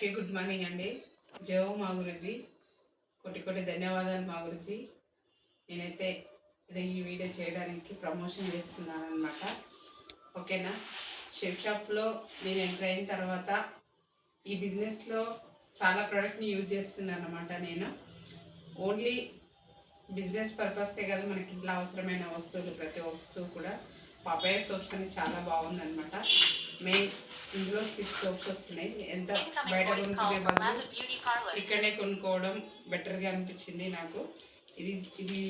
Happy good morning అండి. జయ మా గురుజీ, కోటి కోటి ధన్యవాదాలు మా గురుజీ. నేనైతే ఈ వీడియో చేయడానికి ప్రమోషన్ చేస్తున్నాను అనమాట. ఓకేనా. షెఫ్ షాప్లో నేను ఎంటర్ అయిన తర్వాత ఈ బిజినెస్లో చాలా ప్రోడక్ట్ని యూజ్ చేస్తున్నాను అనమాట. నేను ఓన్లీ బిజినెస్ పర్పసే కదా, మనకి ఇంట్లో అవసరమైన వస్తువులు ప్రతి వస్తువు కూడా పాపయ్య సోప్స్ అని చాలా బాగుందనమాట. మెయిన్ ఇందులో 6 సోప్స్ వస్తున్నాయి. ఎంత బయట కొనుక్కునే బదులు ఇక్కడనే కొనుక్కోవడం బెటర్గా అనిపించింది నాకు. ఇది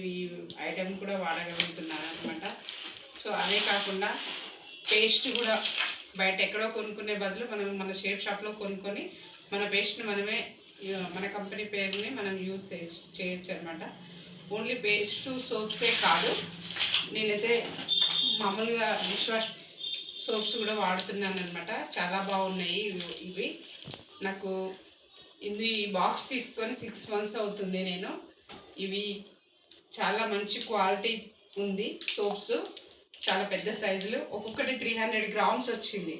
ఐటెం కూడా వాడగలుగుతున్నాను అనమాట. సో అదే కాకుండా పేస్ట్ కూడా బయట ఎక్కడో కొనుక్కునే బదులు మనం మన షేప్ షాప్లో కొనుక్కొని మన పేస్ట్ని మనమే మన కంపెనీ పేరుని మనం యూజ్ చేయొచ్చు అనమాట. ఓన్లీ పేస్ట్ సోప్సే కాదు, నేనైతే మామూలుగా డిష్ వాష్ సోప్స్ కూడా వాడుతున్నాను అనమాట. చాలా బాగున్నాయి ఇవి. నాకు ఈ బాక్స్ తీసుకొని 6 months అవుతుంది. నేను ఇవి చాలా మంచి క్వాలిటీ ఉంది. సోప్స్ చాలా పెద్ద సైజులు, ఒక్కొక్కటి 300 grams వచ్చింది.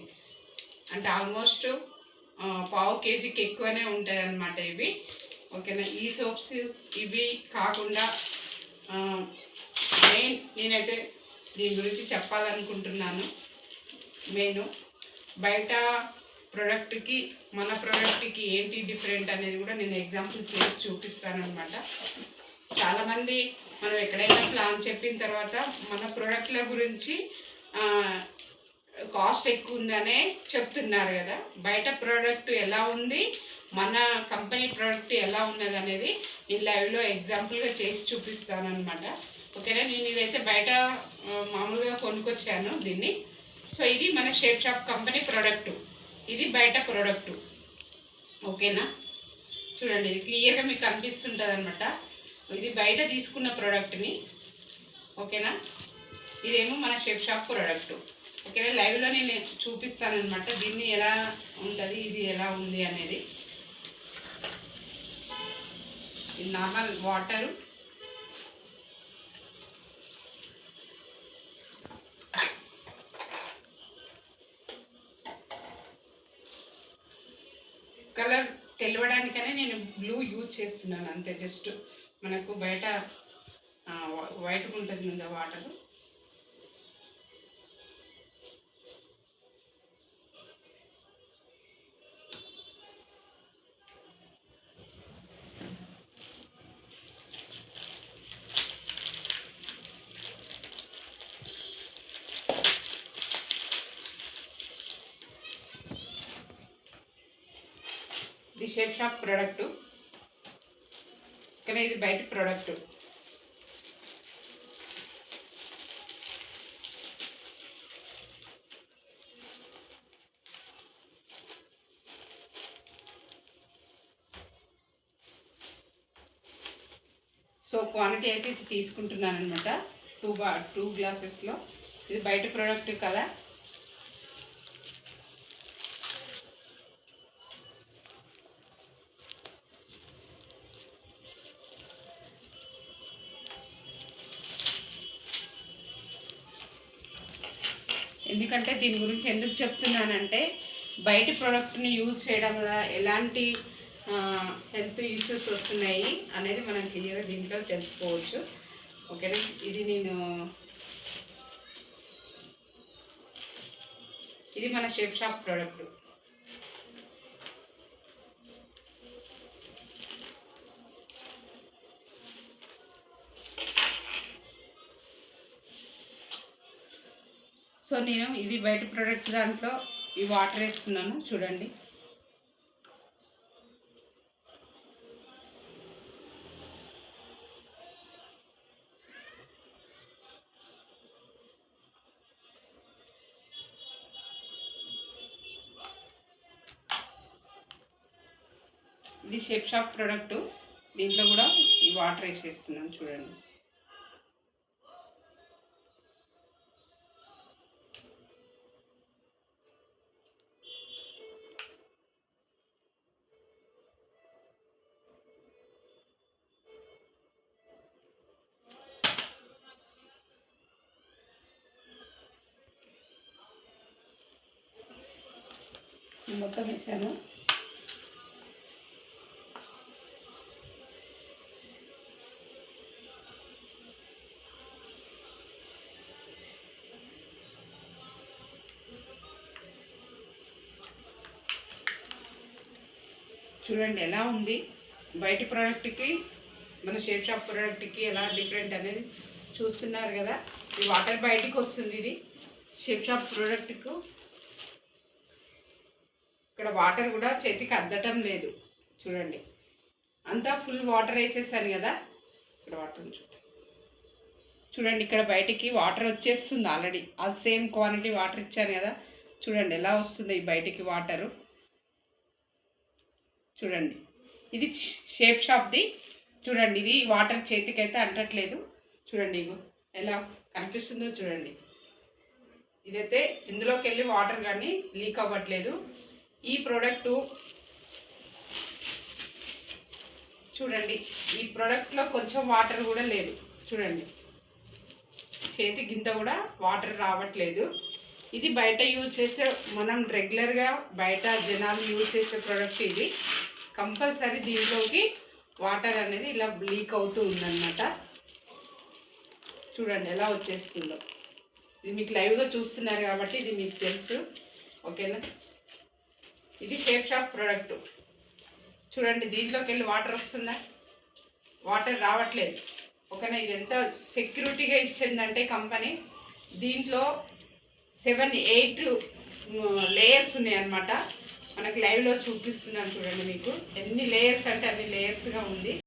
అంటే ఆల్మోస్ట్ 1/2 kgకి ఎక్కువనే ఉంటాయి అన్నమాట ఇవి. ఓకేనా. ఈ సోప్స్ ఇవి కాకుండా మెయిన్ నేనైతే దీని గురించి చెప్పాలనుకుంటున్నాను. మెయిన్ బయట ప్రోడక్ట్కి మన ప్రోడక్ట్కి ఏంటి డిఫరెంట్ అనేది కూడా నేను ఎగ్జాంపుల్ చేసి చూపిస్తాను అనమాట. చాలామంది మనం ఎక్కడైనా ప్లాన్ చెప్పిన తర్వాత మన ప్రోడక్ట్ల గురించి కాస్ట్ ఎక్కువ ఉందనే చెప్తున్నారు కదా. బయట ప్రోడక్ట్ ఎలా ఉంది, మన కంపెనీ ప్రోడక్ట్ ఎలా ఉన్నది అనేది నేను లైవ్లో ఎగ్జాంపుల్గా చేసి చూపిస్తాను అనమాట. ఓకేనా. నేను ఇదైతే బయట మామూలుగా కొనుక్కొచ్చాను దీన్ని. సో ఇది మన షేప్ షాప్ కంపెనీ ప్రోడక్టు, ఇది బయట ప్రోడక్టు. ఓకేనా. చూడండి, ఇది క్లియర్గా మీకు కనిపిస్తుంటుంది అనమాట. ఇది బయట తీసుకున్న ప్రోడక్ట్ని. ఓకేనా. ఇదేమో మన షేప్ షాప్ ప్రోడక్టు. ఓకేనా. లైవ్లో నేను చూపిస్తానమాట దీన్ని ఎలా ఉంటుంది, ఇది ఎలా ఉంది అనేది. ఇది నార్మల్ వాటరు, కలర్ తెలియడానికనే నేను బ్లూ యూజ్ చేస్తున్నాను అంతే. జస్ట్ మనకు బయట వైట్గా ఉంటుంది కదా వాటర్. ఇది షేప్ షాప్ ప్రోడక్టు. కానీ ఇది బయట ప్రోడక్టు. సో క్వాంటిటీ అయితే ఇది తీసుకుంటున్నాను అనమాట. 2 గ్లాసెస్లో. ఇది బయట ప్రోడక్ట్ కదా. ఎందుకంటే దీని గురించి ఎందుకు చెప్తున్నానంటే బయట ప్రోడక్ట్ని యూజ్ చేయడం వల్ల ఎలాంటి హెల్త్ ఇష్యూస్ వస్తున్నాయి అనేది మనం క్లియర్గా దీంట్లో తెలుసుకోవచ్చు. ఓకేనా. ఇది మన షేప్ షాప్ ప్రోడక్ట్. సో నేను ఇది బయట ప్రోడక్ట్ దాంట్లో ఈ వాటర్ వేస్తున్నాను చూడండి. ఇది షేప్ షాప్ ప్రోడక్టు. దీంట్లో కూడా ఈ వాటర్ వేసేస్తున్నాను చూడండి. మొత్తం వేసాను. చూడండి ఎలా ఉంది. బయటి ప్రోడక్ట్కి మన షేప్ షాప్ ప్రోడక్ట్కి ఎలా డిఫరెంట్ అనేది చూస్తున్నారు కదా. ఈ వాటర్ బయటికి వస్తుంది. ఇది షేప్ షాప్ ప్రోడక్ట్కు ఇక్కడ వాటర్ కూడా చేతికి అద్దటం లేదు. చూడండి అంతా ఫుల్ వాటర్ వేసేసాను కదా. ఇక్కడ వాటర్ చూడండి, ఇక్కడ బయటికి వాటర్ వచ్చేస్తుంది ఆల్రెడీ. అది సేమ్ క్వాంటిటీ వాటర్ ఇచ్చాను కదా. చూడండి ఎలా వస్తుంది ఈ బయటికి వాటరు. చూడండి ఇది షేప్ షాప్ది. చూడండి ఇది వాటర్ చేతికి అయితే అంటట్లేదు. చూడండి ఇగో ఎలా కనిపిస్తుందో చూడండి. ఇదైతే ఇందులోకి వెళ్ళి వాటర్ కానీ లీక్ అవ్వట్లేదు. ఈ ప్రోడక్టు చూడండి, ఈ ప్రోడక్ట్లో కొంచెం వాటర్ కూడా లేదు. చూడండి చేతి గింత కూడా వాటర్ రావట్లేదు. ఇది బయట యూజ్ చేసే, మనం రెగ్యులర్గా బయట జనాలు యూజ్ చేసే ప్రోడక్ట్ ఇది. కంపల్సరీ దీంట్లోకి వాటర్ అనేది ఇలా లీక్ అవుతూ ఉందన్నమాట. చూడండి ఎలా వచ్చేస్తుందో. ఇది మీకు లైవ్గా చూస్తున్నారు కాబట్టి ఇది మీకు తెలుసు. ఓకేనా, ఇది షేప్ షాప్ ప్రోడక్ట్. చూడండి దీంట్లోకి వెళ్ళి వాటర్ వస్తుందా? వాటర్ రావట్లేదు. ఓకేనా, ఇది ఎంత సెక్యూరిటీగా ఇచ్చిందంటే కంపెనీ, దీంట్లో 7-8 లేయర్స్ ఉన్నాయి అన్నమాట. మనకి లైవ్లో చూపిస్తున్నాను చూడండి. మీకు ఎన్ని లేయర్స్ అంటే అన్ని లేయర్స్గా ఉంది.